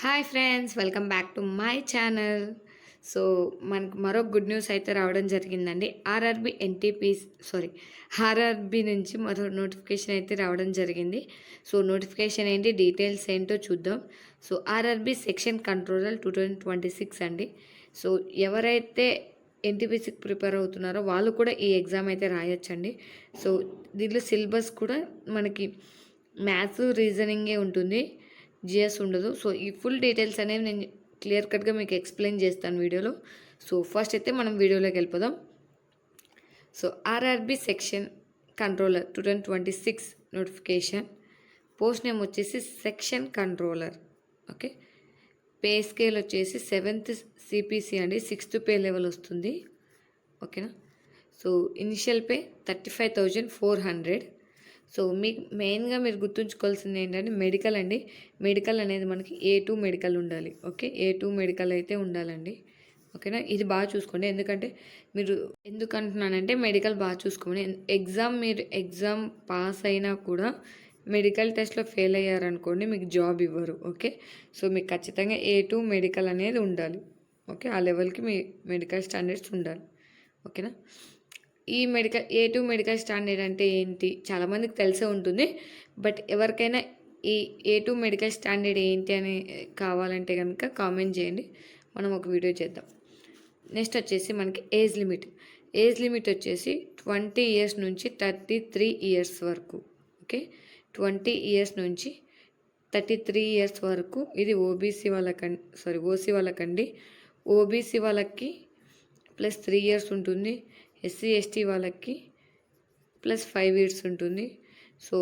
Hi friends, welcome back to my channel. So మనకు మరో good news అయితే రావడం జరిగిందండి. ఆర్ఆర్బి నుంచి మరో నోటిఫికేషన్ అయితే రావడం జరిగింది. సో నోటిఫికేషన్ ఏంటి, డీటెయిల్స్ ఏంటో చూద్దాం. సో ఆర్ఆర్బి సెక్షన్ కంట్రోలర్ 2026 అండి. సో ఎవరైతే ఎన్టీపీసీకి ప్రిపేర్ అవుతున్నారో వాళ్ళు కూడా ఈ ఎగ్జామ్ అయితే రాయొచ్చండి. సో దీంట్లో సిలబస్ కూడా మనకి మ్యాథ్స్, రీజనింగే ఉంటుంది, జిఎస్ ఉండదు. సో ఈ ఫుల్ డీటెయిల్స్ అనేవి నేను క్లియర్ కట్గా మీకు ఎక్స్ప్లెయిన్ చేస్తాను వీడియోలో. సో ఫస్ట్ అయితే మనం వీడియోలోకి వెళ్ళిపోదాం. So RRB section controller 2026 notification. Post name వచ్చేసి section controller. Okay, pay scale వచ్చేసి 7th సిపిసి అండి, 6th పే లెవెల్ వస్తుంది. ఓకేనా. So initial pay 35,400. సో మీకు మెయిన్గా మీరు గుర్తుంచుకోవాల్సింది ఏంటంటే మెడికల్ అండి. మెడికల్ అనేది మనకి A2 మెడికల్ ఉండాలి. ఓకే, A2 మెడికల్ అయితే ఉండాలండి. ఓకేనా, ఇది బాగా చూసుకోండి. ఎందుకంటే మీరు ఎందుకంటున్నానంటే మెడికల్ బాగా చూసుకోండి. మీరు ఎగ్జామ్ పాస్ అయినా కూడా మెడికల్ టెస్ట్లో ఫెయిల్ అయ్యారనుకోండి మీకు జాబ్ ఇవ్వరు. ఓకే, సో మీకు ఖచ్చితంగా A2 మెడికల్ అనేది ఉండాలి. ఓకే, ఆ లెవెల్కి మీ మెడికల్ స్టాండర్డ్స్ ఉండాలి. ఓకేనా. ఈ A2 మెడికల్ స్టాండర్డ్ అంటే ఏంటి చాలామందికి తెలిసే ఉంటుంది. బట్ ఎవరికైనా ఈ A2 మెడికల్ స్టాండర్డ్ ఏంటి అని కావాలంటే కనుక కామెంట్ చేయండి, మనం ఒక వీడియో చేద్దాం. నెక్స్ట్ వచ్చేసి మనకి ఏజ్ లిమిట్ వచ్చేసి 20 ఇయర్స్ నుంచి 33 ఇయర్స్ వరకు. ఓకే, 20 ఇయర్స్ నుంచి 33 ఇయర్స్ వరకు. ఇది ఓసీ వాళ్ళకండి. ఓబీసీ వాళ్ళకి ప్లస్ 3 ఇయర్స్ ఉంటుంది. ఎస్సీ ఎస్టీ వాళ్ళకి ప్లస్ 5 ఇయర్స్ ఉంటుంది. సో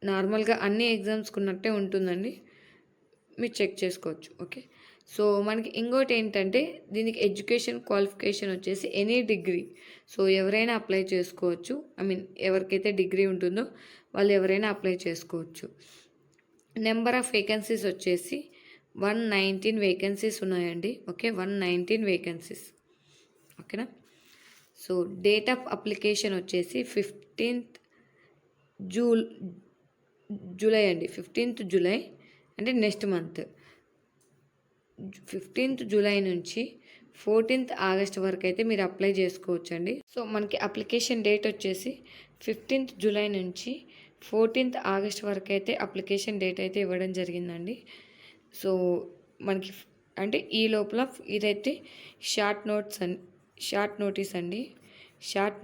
నార్మల్గా అన్ని ఎగ్జామ్స్కి ఉన్నట్టే ఉంటుందండి, మీరు చెక్ చేసుకోవచ్చు. ఓకే, సో మనకి ఇంకోటి ఏంటంటే దీనికి ఎడ్యుకేషన్ క్వాలిఫికేషన్ వచ్చేసి ఎనీ డిగ్రీ. సో ఎవరైనా అప్లై చేసుకోవచ్చు. ఎవరికైతే డిగ్రీ ఉంటుందో వాళ్ళు ఎవరైనా అప్లై చేసుకోవచ్చు. నెంబర్ ఆఫ్ వేకెన్సీస్ వచ్చేసి 119 వేకెన్సీస్ ఉన్నాయండి. Okay, 119 vacancies. ఓకేనా. సో డేట్ ఆఫ్ అప్లికేషన్ వచ్చేసి 15th జూలై అండి. 15th జూలై అంటే నెక్స్ట్ మంత్. 15th జూలై నుంచి 14th ఆగస్ట్ వరకు అయితే మీరు అప్లై చేసుకోవచ్చు అండి. సో మనకి అప్లికేషన్ డేట్ వచ్చేసి 15th జూలై నుంచి 14th ఆగస్ట్ వరకు అయితే అప్లికేషన్ డేట్ అయితే ఇవ్వడం జరిగిందండి. సో మనకి అంటే ఈ లోపల ఇదైతే షార్ట్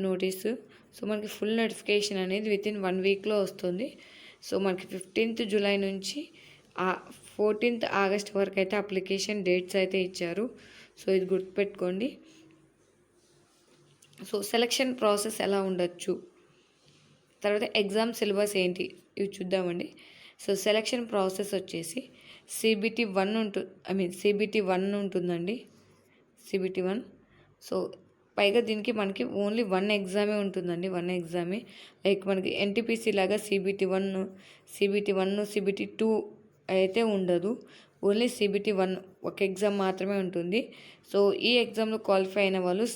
నోటీస్. సో మనకి ఫుల్ నోటిఫికేషన్ అనేది వితిన్ 1 వీక్లో వస్తుంది. సో మనకి 15th జూలై నుంచి 14th ఆగస్ట్ వరకు అయితే అప్లికేషన్ డేట్స్ అయితే ఇచ్చారు. సో ఇది గుర్తుపెట్టుకోండి. సో సెలక్షన్ ప్రాసెస్ ఎలా ఉండొచ్చు, తర్వాత ఎగ్జామ్ సిలబస్ ఏంటి ఇవి చూద్దామండి. సో సెలక్షన్ ప్రాసెస్ వచ్చేసి CBT 1 ఉంటుందండి. CBT 1. సో పైగా దీనికి మనకి ఓన్లీ 1 ఎగ్జామే ఉంటుందండి. 1 ఎగ్జామే. లైక్ మనకి ఎన్టీపీసీ లాగా CBT 1, CBT 2 అయితే ఉండదు. ఓన్లీ CBT 1 ఒక ఎగ్జామ్ మాత్రమే ఉంటుంది. సో ఈ ఎగ్జామ్లో క్వాలిఫై అయిన వాళ్ళు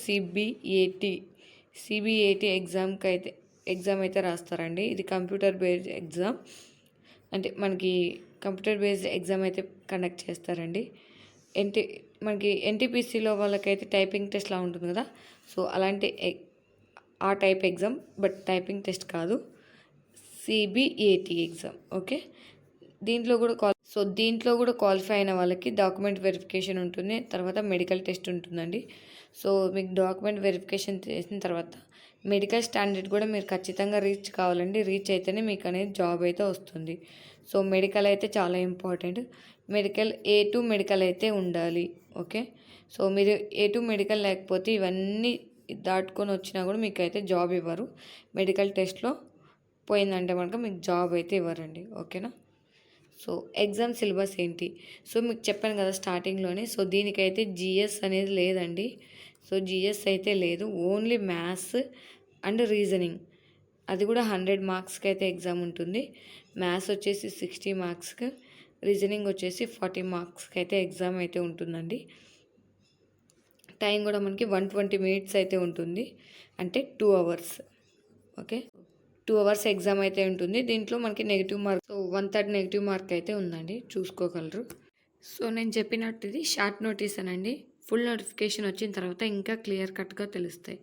CBAT ఎగ్జామ్ అయితే రాస్తారండి. ఇది కంప్యూటర్ బేస్డ్ ఎగ్జామ్. అంటే మనకి కంప్యూటర్ బేస్డ్ ఎగ్జామ్ అయితే కండక్ట్ చేస్తారండి. మనకి ఎన్టీపీసీలో వాళ్ళకైతే టైపింగ్ టెస్ట్లా ఉంటుంది కదా. సో అలాంటి ఆ type exam, but typing test కాదు, CBAT ఎగ్జామ్. ఓకే, దీంట్లో కూడా క్వాలిఫై అయిన వాళ్ళకి డాక్యుమెంట్ వెరిఫికేషన్ ఉంటుంది, తర్వాత మెడికల్ టెస్ట్ ఉంటుందండి. సో మీకు డాక్యుమెంట్ వెరిఫికేషన్ చేసిన తర్వాత మెడికల్ స్టాండర్డ్ కూడా మీరు ఖచ్చితంగా రీచ్ కావాలండి. రీచ్ అయితేనే మీకు అనేది జాబ్ అయితే వస్తుంది. సో మెడికల్ అయితే చాలా ఇంపార్టెంట్. A2 మెడికల్ అయితే ఉండాలి. ఓకే, సో మీరు A2 మెడికల్ లేకపోతే ఇవన్నీ దాటుకొని వచ్చినా కూడా మీకు అయితే జాబ్ ఇవ్వరు. మెడికల్ టెస్ట్లో పోయిందంటే మనకు మీకు జాబ్ అయితే ఇవ్వరండి. ఓకేనా. సో ఎగ్జామ్ సిలబస్ ఏంటి, సో మీకు చెప్పాను కదా స్టార్టింగ్లోనే. సో దీనికైతే జిఎస్ అనేది లేదండి. సో జిఎస్ అయితే లేదు, ఓన్లీ మ్యాథ్స్ అండ్ రీజనింగ్. అది కూడా 100 మార్క్స్కి అయితే ఎగ్జామ్ ఉంటుంది. మ్యాథ్స్ వచ్చేసి 60 మార్క్స్కి, రీజనింగ్ వచ్చేసి 40 మార్క్స్కి అయితే ఎగ్జామ్ అయితే ఉంటుందండి. టైం కూడా మనకి 120 మినిట్స్ అయితే ఉంటుంది, అంటే 2 hours. ఓకే, 2 hours ఎగ్జామ్ అయితే ఉంటుంది. దీంట్లో మనకి negative mark, so 1/3 negative mark అయితే ఉందండి, చూసుకోగలరు. సో, నేను చెప్పినట్టు ఇది షార్ట్ నోటీసేనండి. ఫుల్ నోటిఫికేషన్ వచ్చిన తర్వాత ఇంకా క్లియర్ కట్‌గా తెలుస్తాయి.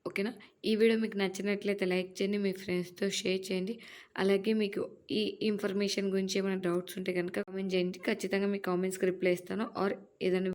ఓకేనా? ఈ వీడియో మీకు నచ్చినట్లయితే లైక్ చేయండి. మీ ఫ్రెండ్స్‌తో షేర్ చేయండి. అలాగే మీకు ఈ ఇన్ఫర్మేషన్ గురించి ఏమైనా డౌట్స్ ఉంటే గనుక కామెంట్ చేయండి. ఖచ్చితంగా మీ కామెంట్స్‌కి రిప్లై ఇస్తాను. ఆర్ ఏదైనా